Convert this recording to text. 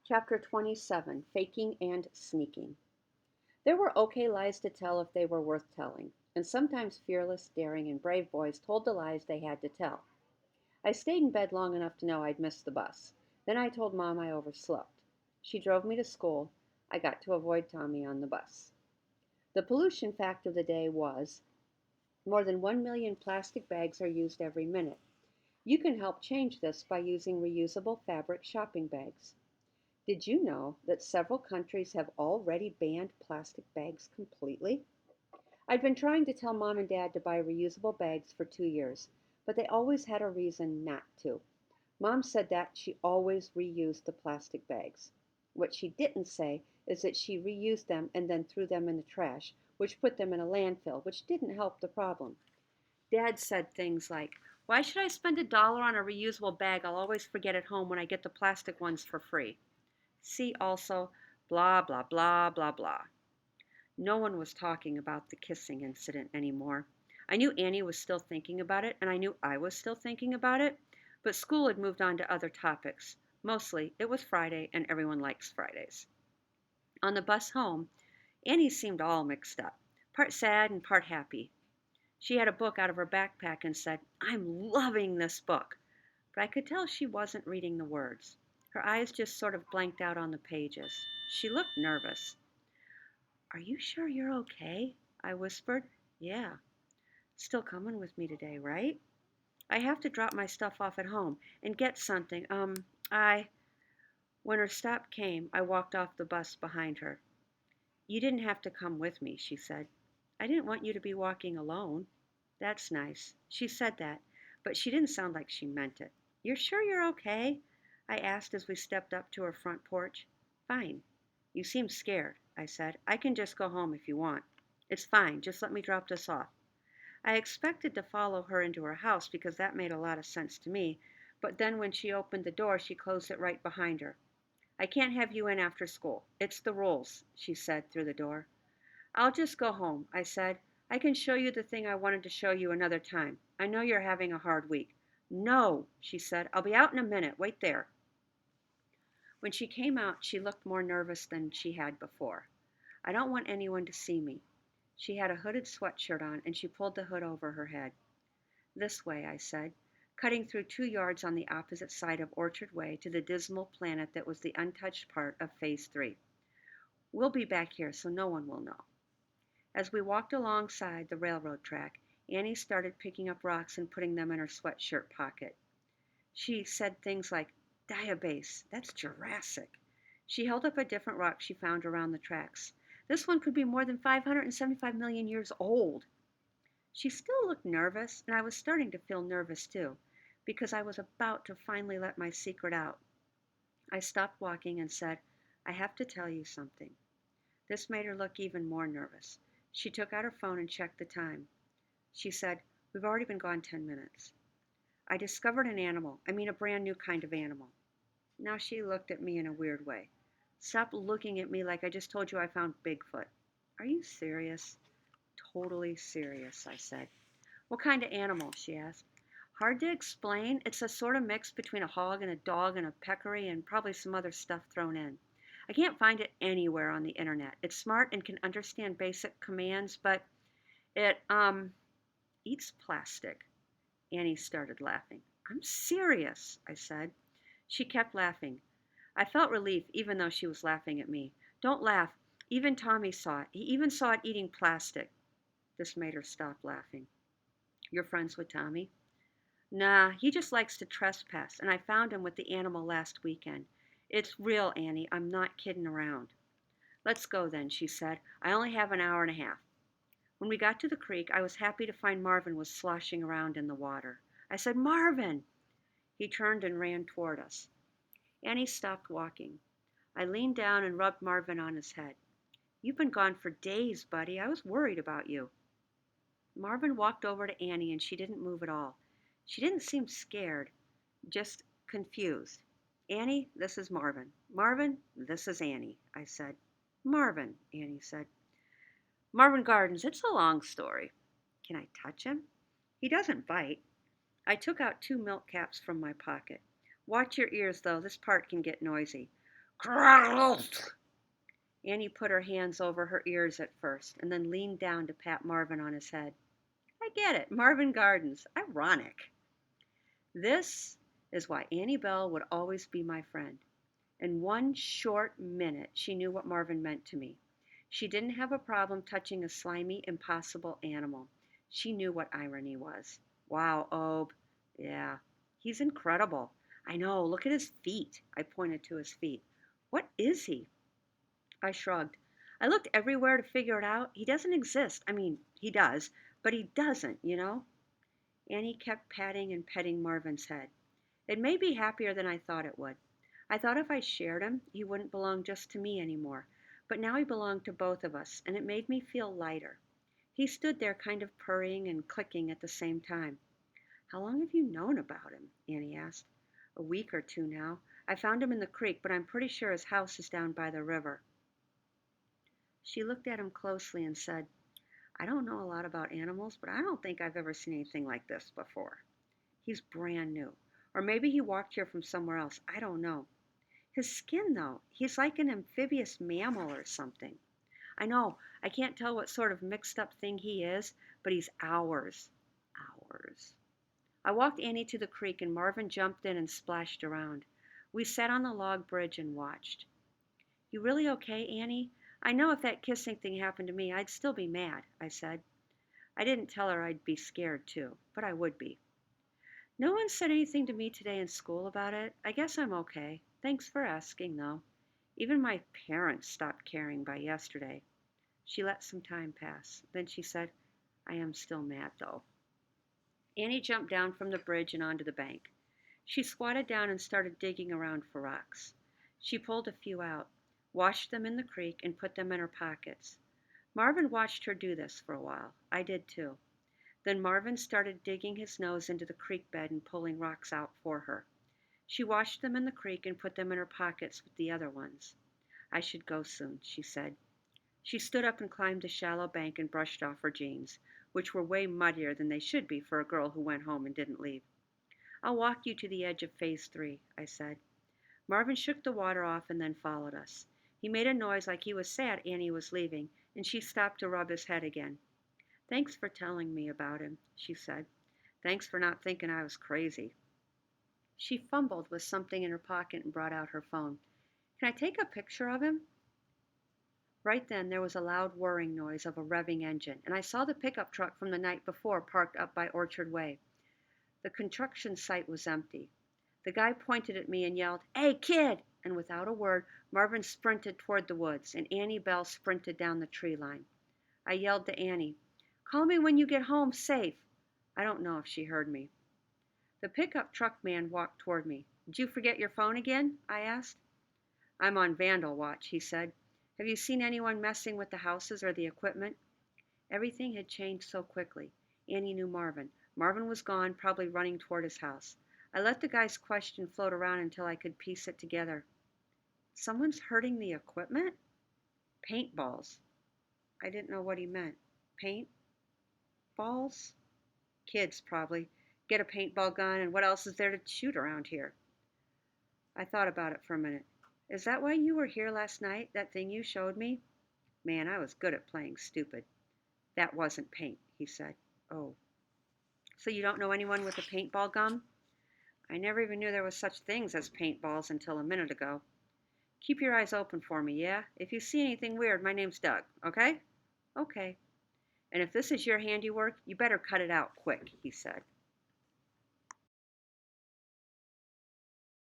Chapter 27, Faking and Sneaking. There were okay lies to tell if they were worth telling, and sometimes fearless, daring, and brave boys told the lies they had to tell. I stayed in bed long enough to know I'd missed the bus. Then I told Mom I overslept. She drove me to school. I got to avoid Tommy on the bus. The pollution fact of the day was more than 1 million plastic bags are used every minute. You can help change this by using reusable fabric shopping bags. Did you know that several countries have already banned plastic bags completely? I'd been trying to tell Mom and Dad to buy reusable bags for 2 years, but they always had a reason not to. Mom said that she always reused the plastic bags. What she didn't say is that she reused them and then threw them in the trash, which put them in a landfill, which didn't help the problem. Dad said things like, "Why should I spend $1 on a reusable bag I'll always forget at home when I get the plastic ones for free?" See also, blah, blah, blah, blah, blah. No one was talking about the kissing incident anymore. I knew Annie was still thinking about it, and I knew I was still thinking about it, but school had moved on to other topics. Mostly, it was Friday, and everyone likes Fridays. On the bus home, Annie seemed all mixed up, part sad and part happy. She had a book out of her backpack and said, "I'm loving this book." But I could tell she wasn't reading the words. Her eyes just sort of blanked out on the pages. She looked nervous. "Are you sure you're okay?" I whispered. "Yeah. Still coming with me today, right?" "I have to drop my stuff off at home and get something. I." When her stop came, I walked off the bus behind her. "You didn't have to come with me," she said. "I didn't want you to be walking alone." "That's nice." She said that, but she didn't sound like she meant it. "You're sure you're okay?" I asked as we stepped up to her front porch. "Fine." "You seem scared," I said. "I can just go home if you want." "It's fine. Just let me drop this off." I expected to follow her into her house because that made a lot of sense to me, but then when she opened the door, she closed it right behind her. "I can't have you in after school. It's the rules," she said through the door. "I'll just go home," I said. "I can show you the thing I wanted to show you another time. I know you're having a hard week." "No," she said. "I'll be out in a minute. Wait there." When she came out, she looked more nervous than she had before. "I don't want anyone to see me." She had a hooded sweatshirt on, and she pulled the hood over her head. "This way," I said, cutting through 2 yards on the opposite side of Orchard Way to the dismal planet that was the untouched part of Phase 3. "We'll be back here so no one will know." As we walked alongside the railroad track, Annie started picking up rocks and putting them in her sweatshirt pocket. She said things like, "Diabase, that's Jurassic." She held up a different rock she found around the tracks. "This one could be more than 575 million years old." She still looked nervous, and I was starting to feel nervous too, because I was about to finally let my secret out. I stopped walking and said, "I have to tell you something." This made her look even more nervous. She took out her phone and checked the time. She said, "We've already been gone 10 minutes. I discovered an animal. I mean, a brand new kind of animal." Now she looked at me in a weird way. "Stop looking at me like I just told you I found Bigfoot." "Are you serious?" "Totally serious," I said. "What kind of animal?" she asked. "Hard to explain. It's a sort of mix between a hog and a dog and a peccary and probably some other stuff thrown in. I can't find it anywhere on the internet. It's smart and can understand basic commands, but it eats plastic." Annie started laughing. "I'm serious," I said. She kept laughing. I felt relief even though she was laughing at me. "Don't laugh. Even Tommy saw it. He even saw it eating plastic." This made her stop laughing. "You're friends with Tommy?" "Nah, he just likes to trespass, and I found him with the animal last weekend. It's real, Annie. I'm not kidding around." "Let's go then," she said. "I only have an hour and a half." When we got to the creek, I was happy to find Marvin was sloshing around in the water. I said, "Marvin!" He turned and ran toward us. Annie stopped walking. I leaned down and rubbed Marvin on his head. "You've been gone for days, buddy. I was worried about you." Marvin walked over to Annie and she didn't move at all. She didn't seem scared, just confused. "Annie, this is Marvin. Marvin, this is Annie," I said. "Marvin," Annie said. "Marvin Gardens, it's a long story." "Can I touch him?" "He doesn't bite." I took out 2 milk caps from my pocket. "Watch your ears, though. This part can get noisy." Annie put her hands over her ears at first and then leaned down to pat Marvin on his head. I get it, Marvin Gardens. Ironic. This is why Annie Bell would always be my friend. In one short minute, she knew what Marvin meant to me. She didn't have a problem touching a slimy, impossible animal. She knew what irony was. Wow, Ob. Yeah, he's incredible. I know, look at his feet. I pointed to his feet. What is he? I shrugged. I looked everywhere to figure it out. He doesn't exist. I mean, he does, but he doesn't. Annie kept patting and petting Marvin's head. It made me happier than I thought it would. I thought if I shared him, he wouldn't belong just to me anymore. But now he belonged to both of us, and it made me feel lighter. He stood there kind of purring and clicking at the same time. How long have you known about him? Annie asked. A week or two now. I found him in the creek, but I'm pretty sure his house is down by the river. She looked at him closely and said, I don't know a lot about animals, but I don't think I've ever seen anything like this before. He's brand new. Or maybe he walked here from somewhere else. I don't know. His skin, though, he's like an amphibious mammal or something. I know, I can't tell what sort of mixed up thing he is, but he's ours. Ours. I walked Annie to the creek and Marvin jumped in and splashed around. We sat on the log bridge and watched. You really okay, Annie? I know if that kissing thing happened to me, I'd still be mad, I said. I didn't tell her I'd be scared too, but I would be. No one said anything to me today in school about it. I guess I'm okay. Thanks for asking, though. Even my parents stopped caring by yesterday. She let some time pass. Then she said, I am still mad, though. Annie jumped down from the bridge and onto the bank. She squatted down and started digging around for rocks. She pulled a few out, washed them in the creek, and put them in her pockets. Marvin watched her do this for a while. I did too. Then Marvin started digging his nose into the creek bed and pulling rocks out for her. She washed them in the creek and put them in her pockets with the other ones. I should go soon, she said. She stood up and climbed the shallow bank and brushed off her jeans, which were way muddier than they should be for a girl who went home and didn't leave. I'll walk you to the edge of phase 3, I said. Marvin shook the water off and then followed us. He made a noise like he was sad Annie was leaving, and she stopped to rub his head again. Thanks for telling me about him, she said. Thanks for not thinking I was crazy. She fumbled with something in her pocket and brought out her phone. Can I take a picture of him? Right then there was a loud whirring noise of a revving engine, and I saw the pickup truck from the night before parked up by Orchard Way. The construction site was empty. The guy pointed at me and yelled, Hey, kid! And without a word, Marvin sprinted toward the woods, and Annie Bell sprinted down the tree line. I yelled to Annie, Call me when you get home safe. I don't know if she heard me. The pickup truck man walked toward me. Did you forget your phone again? I asked. I'm on vandal watch, he said. Have you seen anyone messing with the houses or the equipment? Everything had changed so quickly. Annie knew Marvin. Marvin was gone, probably running toward his house. I let the guy's question float around until I could piece it together. Someone's hurting the equipment? Paintballs. I didn't know what he meant. Paint? Balls? Kids, probably. Get a paintball gun, and what else is there to shoot around here? I thought about it for a minute. Is that why you were here last night, that thing you showed me? Man, I was good at playing stupid. That wasn't paint, he said. Oh. So you don't know anyone with a paintball gun? I never even knew there was such things as paintballs until a minute ago. Keep your eyes open for me, yeah? If you see anything weird, my name's Doug, okay? Okay. And if this is your handiwork, you better cut it out quick, he said.